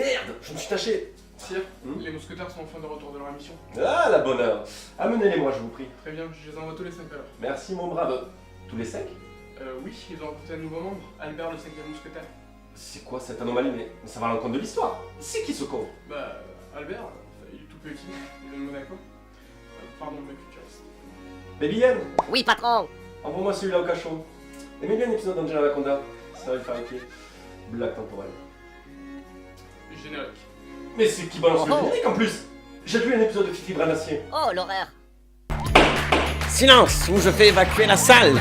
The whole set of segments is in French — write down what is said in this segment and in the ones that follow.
Merde, je me suis taché. Sire, les mousquetaires sont enfin de retour de leur émission. Ah, la bonne heure. Amenez-les-moi, je vous prie. Très bien, je les envoie tous les 5 alors. Merci, mon brave. Tous les 5? Oui, ils ont recruté un nouveau membre, Albert le 5e mousquetaire. C'est quoi cette anomalie? Mais ça va à l'encontre de l'histoire. C'est qui ce con? Bah, Albert, il est tout petit, il vient de Monaco. Pardon, mes futuristes. Baby Yen, Oui, patron. envoie-moi celui-là au cachot. Aimez bien l'épisode d'Angela Laconda. Ça va lui faire équipe. Blague temporelle. Générique. Mais c'est qui balance le générique en plus? J'ai vu un épisode de Fifi Branassier. Oh, l'horreur. Silence, ou je fais évacuer la salle.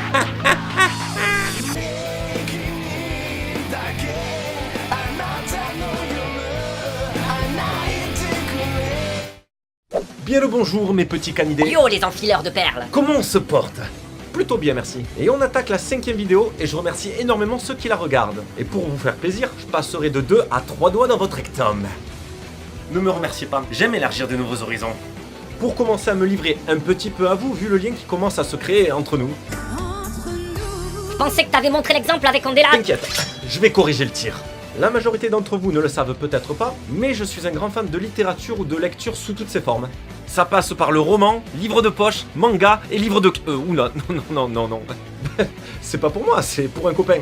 Bien le bonjour mes petits canidés. Yo, les enfileurs de perles. Comment on se porte? Plutôt bien, merci. Et on attaque la 5e vidéo et je remercie énormément ceux qui la regardent. Et pour vous faire plaisir, je passerai de 2 à 3 doigts dans votre rectum. Ne me remerciez pas, j'aime élargir de nouveaux horizons. Pour commencer à me livrer un petit peu à vous, vu le lien qui commence à se créer entre nous. Je pensais que t'avais montré l'exemple avec Candela. T'inquiète, je vais corriger le tir. La majorité d'entre vous ne le savent peut-être pas, mais je suis un grand fan de littérature ou de lecture sous toutes ses formes. Ça passe par le roman, livre de poche, manga et livre de... oula, non. C'est pas pour moi, c'est pour un copain.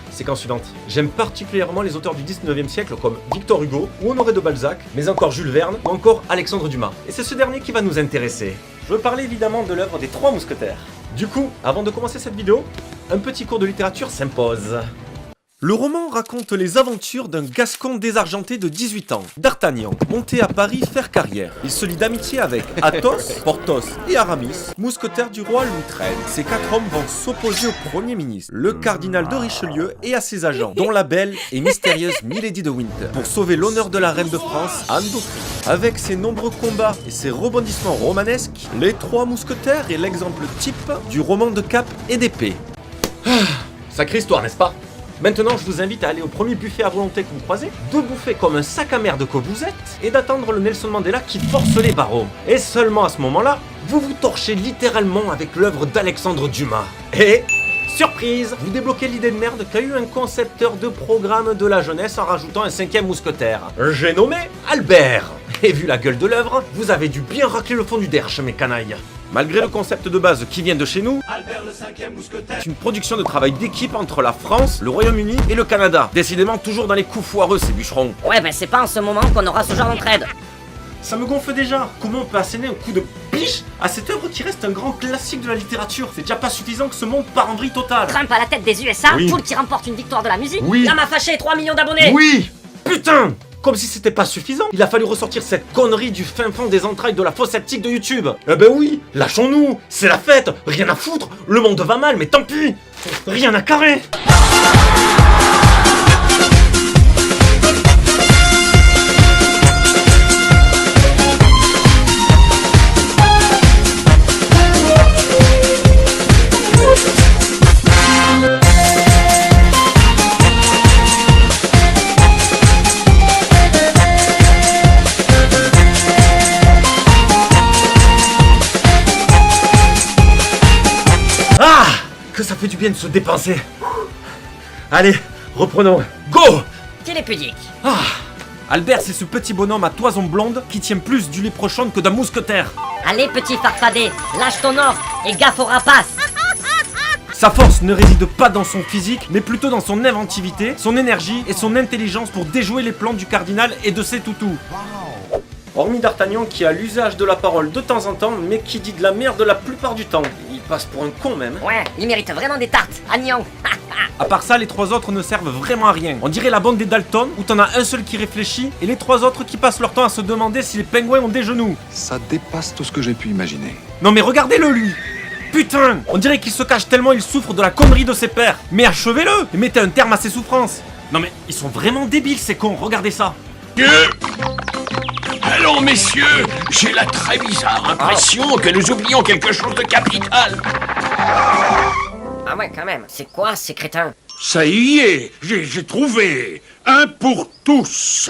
Séquence suivante. J'aime particulièrement les auteurs du 19e siècle comme Victor Hugo ou Honoré de Balzac, mais encore Jules Verne ou encore Alexandre Dumas. Et c'est ce dernier qui va nous intéresser. Je veux parler évidemment de l'œuvre des 3 mousquetaires. Du coup, avant de commencer cette vidéo, un petit cours de littérature s'impose. Le roman raconte les aventures d'un Gascon désargenté de 18 ans, D'Artagnan, monté à Paris faire carrière. Il se lie d'amitié avec Athos, Porthos et Aramis, mousquetaires du roi Louis XIII. Ces 4 hommes vont s'opposer au Premier ministre, le cardinal de Richelieu et à ses agents, dont la belle et mystérieuse Milady de Winter, pour sauver l'honneur de la reine de France, Anne d'Autriche. Avec ses nombreux combats et ses rebondissements romanesques, les 3 mousquetaires est l'exemple type du roman de cape et d'épée. Sacrée histoire, n'est-ce pas? Maintenant, je vous invite à aller au premier buffet à volonté que vous croisez, de bouffer comme un sac à merde que vous êtes, et d'attendre le Nelson Mandela qui force les barreaux. Et seulement à ce moment-là, vous vous torchez littéralement avec l'œuvre d'Alexandre Dumas. Et... surprise, vous débloquez l'idée de merde qu'a eu un concepteur de programme de la jeunesse en rajoutant un 5e mousquetaire. J'ai nommé Albert. Et vu la gueule de l'œuvre, vous avez dû bien racler le fond du derche, mes canailles. Malgré le concept de base qui vient de chez nous, Albert le 5e mousquetaire, c'est une production de travail d'équipe entre la France, le Royaume-Uni et le Canada. Décidément toujours dans les coups foireux ces bûcherons. Ouais, ben c'est pas en ce moment qu'on aura ce genre d'entraide. Ça me gonfle déjà. Comment on peut asséner un coup de biche à cette œuvre qui reste un grand classique de la littérature? C'est déjà pas suffisant que ce monde part en vrille totale. Trump à la tête des USA, Oui. Tool qui remporte une victoire de la musique, Oui. Lama fâché, 3 millions d'abonnés. Oui. Putain. Comme si c'était pas suffisant, il a fallu ressortir cette connerie du fin fond des entrailles de la fosse septique de YouTube. Eh ben oui, lâchons-nous, c'est la fête, rien à foutre, le monde va mal, mais tant pis, rien à carrer. Que ça fait du bien de se dépenser. Allez, reprenons. Go! Qu'il est pudique. Albert, c'est ce petit bonhomme à toison blonde qui tient plus du léprechaun que d'un mousquetaire. Allez, petit farfadé, lâche ton or et gaffe aux rapaces. Sa force ne réside pas dans son physique, mais plutôt dans son inventivité, son énergie et son intelligence pour déjouer les plans du cardinal et de ses toutous. Hormis D'Artagnan qui a l'usage de la parole de temps en temps, mais qui dit de la merde la plupart du temps. Il passe pour un con même. Ouais, il mérite vraiment des tartes. Agnan. À part ça, les 3 autres ne servent vraiment à rien. On dirait la bande des Dalton, où t'en as un seul qui réfléchit, et les 3 autres qui passent leur temps à se demander si les pingouins ont des genoux. Ça dépasse tout ce que j'ai pu imaginer. Non mais regardez-le lui! Putain! On dirait qu'il se cache tellement il souffre de la connerie de ses pères. Mais achevez-le! Et mettez un terme à ses souffrances. Non mais ils sont vraiment débiles ces cons, regardez ça. Allons, messieurs, j'ai la très bizarre impression que nous oublions quelque chose de capital. Ah ouais, quand même. C'est quoi ces crétins? Ça y est, j'ai trouvé. Un pour tous.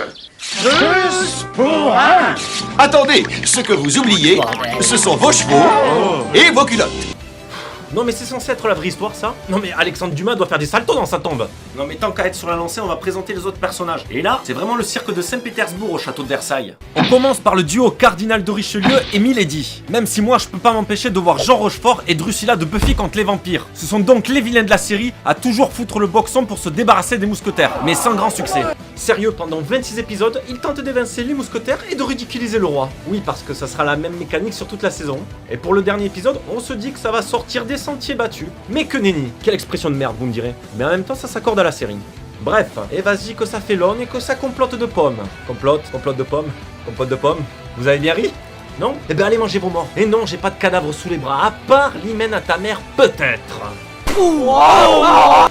Tous pour un. Attendez, ce que vous oubliez, ce sont vos chevaux et vos culottes. Non mais c'est censé être la vraie histoire ça. Non mais Alexandre Dumas doit faire des saltos dans sa tombe. Non mais tant qu'à être sur la lancée, on va présenter les autres personnages. Et là, c'est vraiment le cirque de Saint-Pétersbourg au château de Versailles. On commence par le duo Cardinal de Richelieu et Milady. Même si moi je peux pas m'empêcher de voir Jean Rochefort et Drusilla de Buffy contre les vampires. Ce sont donc les vilains de la série à toujours foutre le boxon pour se débarrasser des mousquetaires, mais sans grand succès. Sérieux, pendant 26 épisodes, ils tentent d'évincer les mousquetaires et de ridiculiser le roi. Oui, parce que ça sera la même mécanique sur toute la saison. Et pour le dernier épisode, on se dit que ça va sortir des sentiers battus. Mais que nenni. Quelle expression de merde, vous me direz. Mais en même temps, ça s'accorde à la série. Bref, et vas-y que ça fait l'homme et que ça complote de pommes. Complote de pommes, compote de pommes. Vous avez bien ri? Non? Eh ben allez manger vos morts. Et non, j'ai pas de cadavre sous les bras, à part l'hymen à ta mère, peut-être.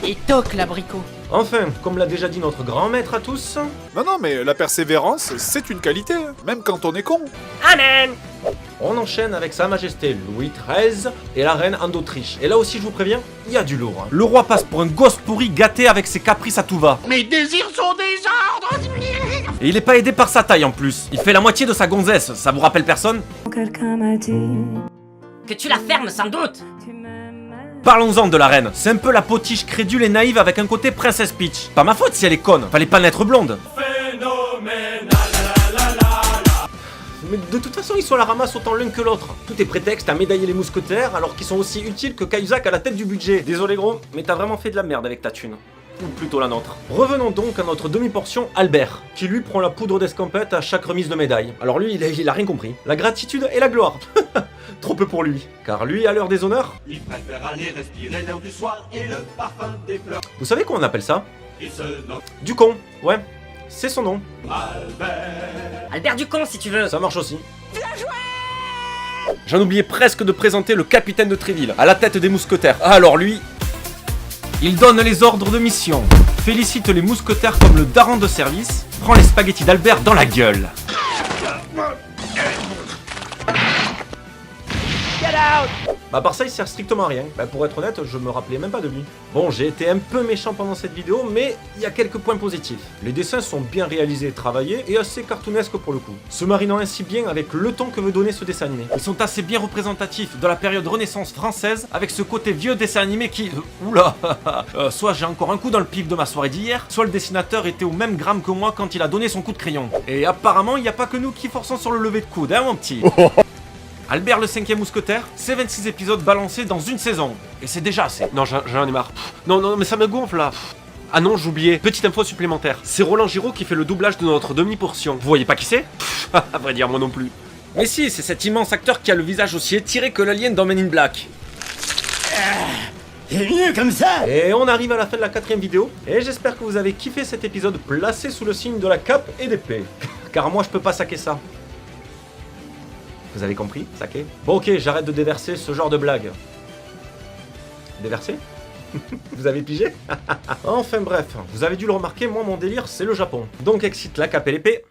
Et toc l'abricot. Enfin, comme l'a déjà dit notre grand maître à tous... Non, mais la persévérance, c'est une qualité, même quand on est con. Amen. On enchaîne avec Sa Majesté Louis XIII et la reine Anne d'Autriche. Et là aussi, je vous préviens, il y a du lourd. Le roi passe pour un gosse pourri gâté avec ses caprices à tout va. Mes désirs sont des ordres. Et il est pas aidé par sa taille en plus. Il fait la moitié de sa gonzesse, ça vous rappelle personne? Quelqu'un m'a dit, Que tu la fermes sans doute. tu m'aimes. Parlons-en de la reine. C'est un peu la potiche crédule et naïve avec un côté princesse Peach. Pas ma faute si elle est conne, fallait pas naître blonde. Mais de toute façon, ils sont à la ramasse autant l'un que l'autre. Tout est prétexte à médailler les mousquetaires alors qu'ils sont aussi utiles que Cahuzac à la tête du budget. Désolé gros, mais t'as vraiment fait de la merde avec ta thune. Ou plutôt la nôtre. Revenons donc à notre demi-portion Albert, qui lui prend la poudre d'escampette à chaque remise de médaille. Alors lui, il a rien compris. La gratitude et la gloire. Trop peu pour lui. Car lui, à l'heure des honneurs... Il préfère aller respirer l'air du soir et le parfum des fleurs. Vous savez comment on appelle ça? Il se nomme Du con, ouais. C'est son nom. Albert. Albert Ducon si tu veux. Ça marche aussi. J'en oubliais presque de présenter le capitaine de Tréville, à la tête des mousquetaires. Alors lui... Il donne les ordres de mission, félicite les mousquetaires comme le daron de service, prend les spaghettis d'Albert dans la gueule. Bah par ça il sert strictement à rien. Bah pour être honnête, je me rappelais même pas de lui. Bon, j'ai été un peu méchant pendant cette vidéo, mais il y a quelques points positifs. Les dessins sont bien réalisés et travaillés, et assez cartoonesques pour le coup. Se marinant ainsi bien avec le ton que veut donner ce dessin animé. Ils sont assez bien représentatifs de la période Renaissance française, avec ce côté vieux dessin animé qui... oula soit j'ai encore un coup dans le pif de ma soirée d'hier, soit le dessinateur était au même gramme que moi quand il a donné son coup de crayon. Et apparemment, il n'y a pas que nous qui forçons sur le lever de coude, hein mon petit. Albert le 5e mousquetaire, c'est 26 épisodes balancés dans une saison. Et c'est déjà assez. Non, j'en ai marre. Non, mais ça me gonfle là. Ah non, j'oubliais. Petite info supplémentaire. C'est Roland Giraud qui fait le doublage de notre demi-portion. Vous voyez pas qui c'est? À vrai dire, moi non plus. Mais si, c'est cet immense acteur qui a le visage aussi étiré que l'alien dans Men in Black. C'est mieux comme ça. Et on arrive à la fin de la 4ème vidéo. Et j'espère que vous avez kiffé cet épisode placé sous le signe de la cape et d'épée. Car moi, je peux pas saquer ça. Vous avez compris, saké? Bon ok, j'arrête de déverser ce genre de blague. Déverser? Vous avez pigé? Enfin bref, vous avez dû le remarquer, moi mon délire c'est le Japon. Donc excite la cape et l'épée.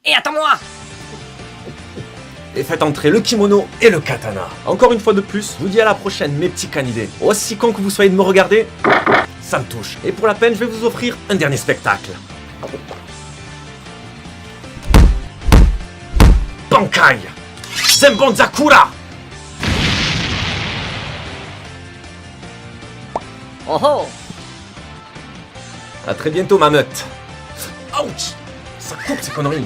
Et attends-moi. Et faites entrer le kimono et le katana. Encore une fois de plus, je vous dis à la prochaine mes petits canidés. Aussi con que vous soyez de me regarder, ça me touche. Et pour la peine, je vais vous offrir un dernier spectacle. Bankai Senbonzakura. Oh oh. A très bientôt ma meute. Ouch. Ça coupe ces conneries.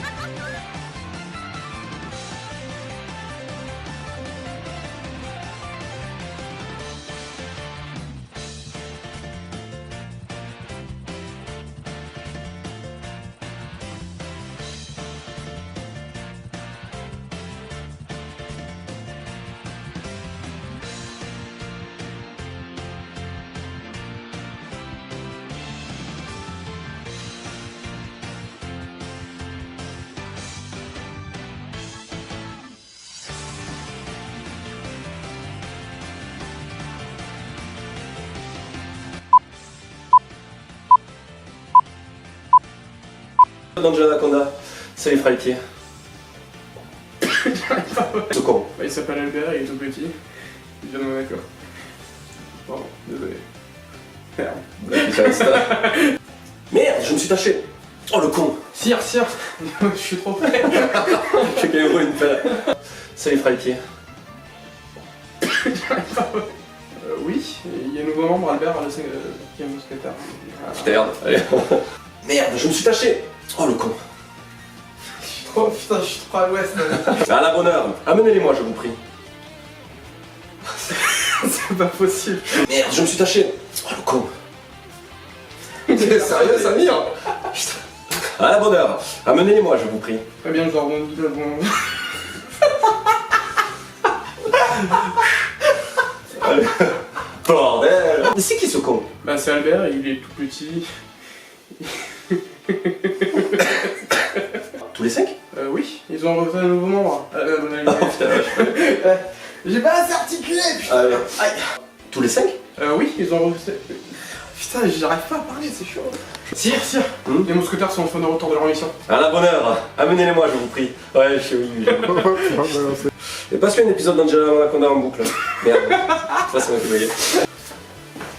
D'Angela Anaconda, salut Fraltier. Ce con. Bah, il s'appelle Albert, il est tout petit. Il vient de Monaco. Pardon, désolé. Merde. Merde, je me suis taché. Oh le con. Sire, je suis trop près. Je sais qu'il y a une pelle. Salut Fraltier. Et il y a un nouveau membre, Albert, le cinquième mousquetaire. Merde, allez. Merde, je me suis taché. Oh le con. Oh putain, je suis trop à l'ouest. À la bonne heure, amenez-les-moi, je vous prie. C'est pas possible. Merde, je me suis taché. Oh le con. T'es sérieux, Samir? À la bonne heure, amenez-les-moi, je vous prie. Très bien, je dois rebondir le bon. Bordel. Mais c'est qui ce con? Bah, c'est Albert, il est tout petit. Tous les 5? Oui, ils ont refait un nouveau membre. J'ai pas assez articulé, putain. Aïe. Tous les 5? Oui, ils ont refait. Putain, j'arrive pas à parler, c'est chaud. Sire, les mousquetaires sont enfin de retour de leur mission. À la bonne heure, amenez-les-moi, je vous prie. Ouais, je sais, oui. Et passe-lui un épisode d'Angela Anaconda en boucle. Merde. Ça m'a fait bailler.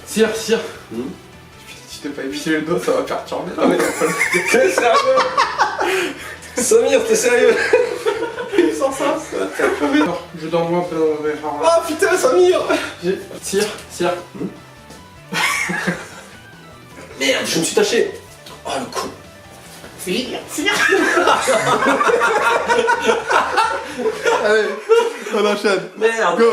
Sire. Putain, si t'es pas épilé le dos, ça va perturber. Ah, mais T'es sérieux? Samir, t'es sérieux? sans ça, ça va te faire crever. Non, je dors moins, on va faire. Ah putain, Samir! Sire. Merde, je me suis taché. Oh le con. Sire. Allez, on enchaîne. Merde. Go.